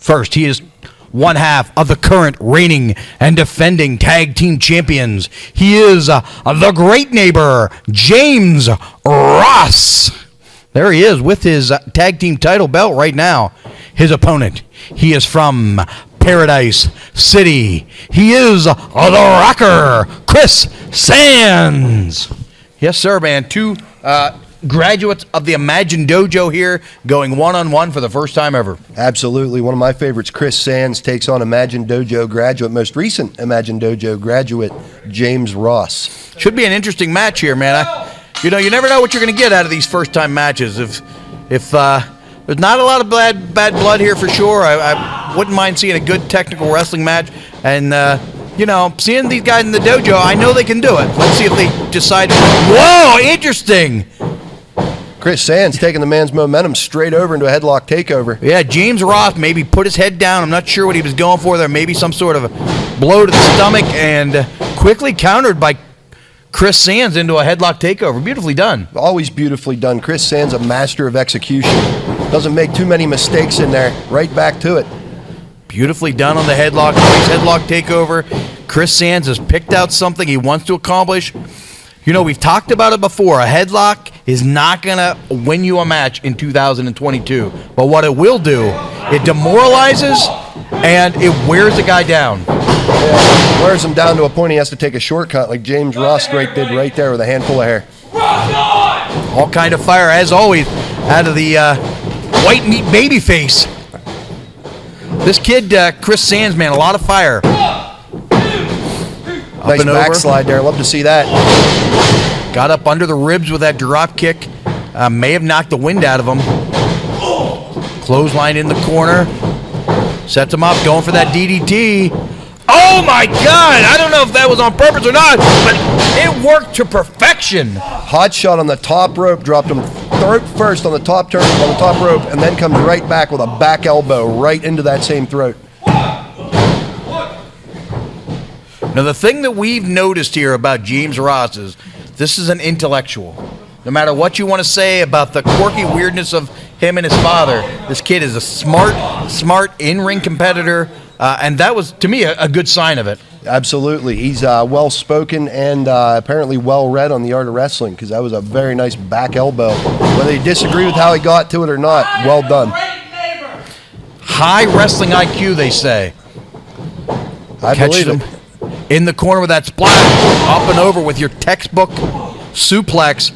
First, he is one half of the current reigning and defending tag team champions. He is the great neighbor, James Ross. There he is with his tag team title belt right now. His opponent, he is from Paradise City. He is the Rocker, Kriss Sands. Yes, sir, man. Two graduates of the Imagine Dojo here going one-on-one for the first time ever. Absolutely. One of my favorites, Kriss Sands, takes on Imagine Dojo graduate, most recent Imagine Dojo graduate, James Ross. Should be an interesting match here, man. You never know what you're going to get out of these first-time matches. If there's not a lot of bad blood here for sure, I wouldn't mind seeing a good technical wrestling match. And, seeing these guys in the dojo, I know they can do it. Let's see if they decide. Whoa, interesting. Kriss Sands taking the man's momentum straight over into a headlock takeover. Yeah, James Ross maybe put his head down. I'm not sure what he was going for there. Maybe some sort of a blow to the stomach, and quickly countered by Kriss Sands into a headlock takeover. Beautifully done. Always beautifully done. Kriss Sands, a master of execution. Doesn't make too many mistakes in there. Right back to it. Beautifully done on the headlock. Nice headlock takeover. Kriss Sands has picked out something he wants to accomplish. We've talked about it before. A headlock is not going to win you a match in 2022. But what it will do, it demoralizes and it wears the guy down. Yeah, wears him down to a point he has to take a shortcut like James Ross did right there with a handful of hair. All kind of fire, as always, out of the white meat baby face. This kid, Kriss Sands, man, a lot of fire. Nice backslide there. Love to see that. Got up under the ribs with that drop kick. May have knocked the wind out of him. Clothesline in the corner. Sets him up, going for that DDT. Oh my God! I don't know if that was on purpose or not, but it worked to perfection. Hot shot on the top rope, dropped him throat first on the top turn on the top rope, and then comes right back with a back elbow right into that same throat. Now, the thing that we've noticed here about James Ross is this is an intellectual. No matter what you want to say about the quirky weirdness of him and his father, this kid is a smart in-ring competitor, and that was, to me, a good sign of it. Absolutely. He's well-spoken and apparently well-read on the art of wrestling, because that was a very nice back elbow. Whether you disagree with how he got to it or not, well done. High wrestling IQ, they say. I believe it. In the corner with that splash, up and over with your textbook suplex.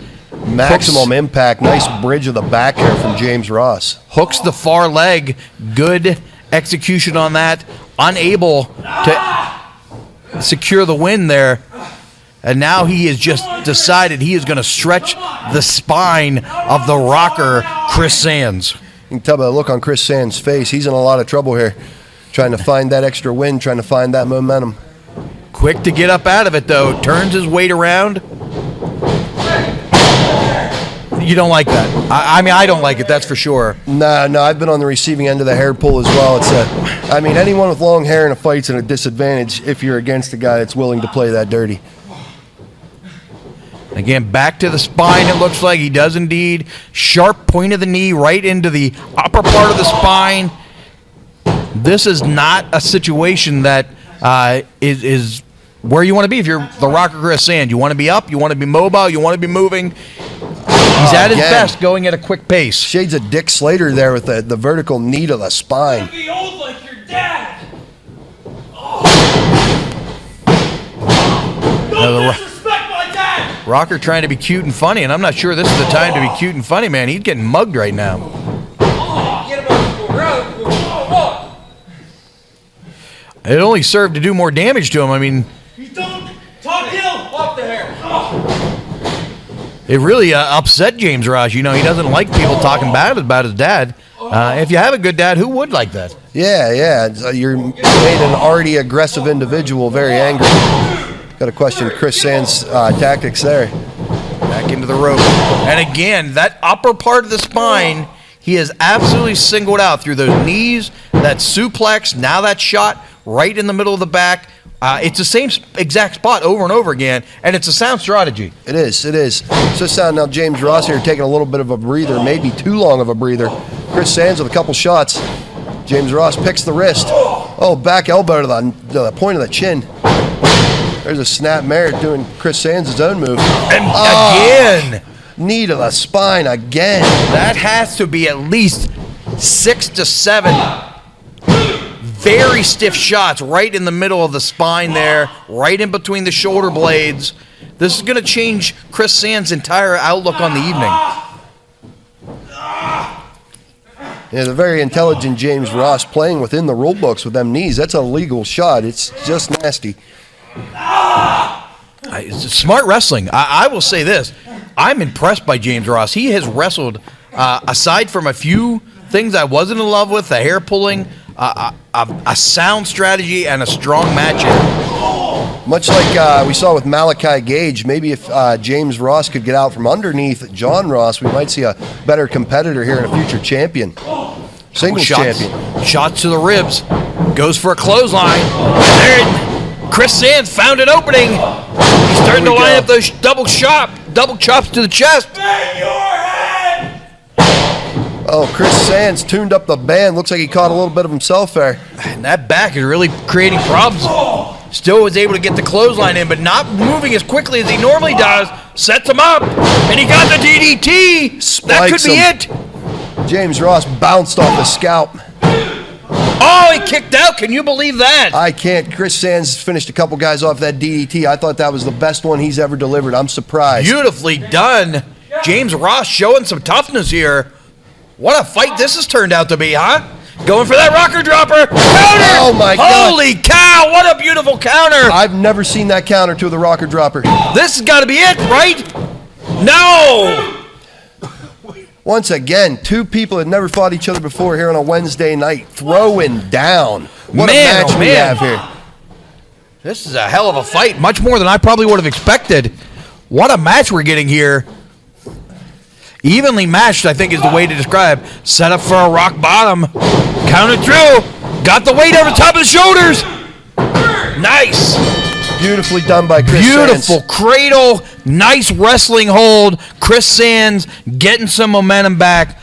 Maximum impact. Nice bridge of the back here from James Ross. Hooks the far leg. Good execution on that. Unable to secure the win there. And now he has just decided he is going to stretch the spine of the Rocker, Kriss Sands. You can tell by the look on Kriss Sands' face, he's in a lot of trouble here. Trying to find that extra win, trying to find that momentum. Quick to get up out of it, though. Turns his weight around. You don't like that. I don't like it, that's for sure. No, I've been on the receiving end of the hair pull as well. Anyone with long hair in a fight's at a disadvantage if you're against a guy that's willing to play that dirty. Again, back to the spine, it looks like he does indeed. Sharp point of the knee right into the upper part of the spine. This is not a situation that is where you want to be if you're the Rocker Kriss Sands. You want to be up, you want to be mobile, you want to be moving. He's at his best going at a quick pace. Shades of Dick Slater there with the vertical knee to the spine. Be old like your dad. Don't disrespect my dad. Rocker trying to be cute and funny, and I'm not sure this is the time to be cute and funny, man. He's getting mugged right now. Get him off the road. It only served to do more damage to him. He's done. Talk ill. Off the hair. It really upset James Ross. He doesn't like people talking bad about his dad. If you have a good dad, who would like that? Yeah. You're made an already aggressive individual very angry. Got to question Kriss Sands' tactics there. Back into the rope. And again, that upper part of the spine, he has absolutely singled out through those knees, that suplex, now that shot right in the middle of the back. It's the same exact spot over and over again, and it's a sound strategy. It is. So sound now James Ross here taking a little bit of a breather, maybe too long of a breather. Kriss Sands with a couple shots. James Ross picks the wrist. Oh, back elbow to the point of the chin. There's a snap mare doing Kriss Sands' own move. And again. Knee to the spine again. That has to be at least 6 to 7 very stiff shots right in the middle of the spine there, right in between the shoulder blades. This is going to change Kriss Sands' entire outlook on the evening. Yeah, the very intelligent James Ross playing within the rule books with them knees. That's a legal shot. It's just nasty. It's smart wrestling. I will say this. I'm impressed by James Ross. He has wrestled, aside from a few things I wasn't in love with, the hair pulling, a sound strategy, and a strong matching. Much like we saw with Malachi Gage, maybe if James Ross could get out from underneath John Ross, we might see a better competitor here and a future champion. Singles champion. Shots to the ribs. Goes for a clothesline. And there, Kriss Sands found an opening. He's starting to line up those double chops to the chest. Oh, Kriss Sands tuned up the band. Looks like he caught a little bit of himself there. And that back is really creating problems. Still was able to get the clothesline in, but not moving as quickly as he normally does. Sets him up, and he got the DDT. That could be it. James Ross bounced off the scalp. Oh, he kicked out. Can you believe that? I can't. Kriss Sands finished a couple guys off that DDT. I thought that was the best one he's ever delivered. I'm surprised. Beautifully done. James Ross showing some toughness here. What a fight this has turned out to be, huh? Going for that rocker dropper. Counter! Oh, my God. Holy cow, what a beautiful counter. I've never seen that counter to the rocker dropper. This has got to be it, right? No! Once again, two people that never fought each other before here on a Wednesday night throwing down. What a match we have here. This is a hell of a fight, much more than I probably would have expected. What a match we're getting here. Evenly matched, I think, is the way to describe. Set up for a rock bottom. Counted through. Got the weight over the top of the shoulders. Nice. Beautifully done by Kriss Sands. Beautiful cradle. Nice wrestling hold. Kriss Sands getting some momentum back.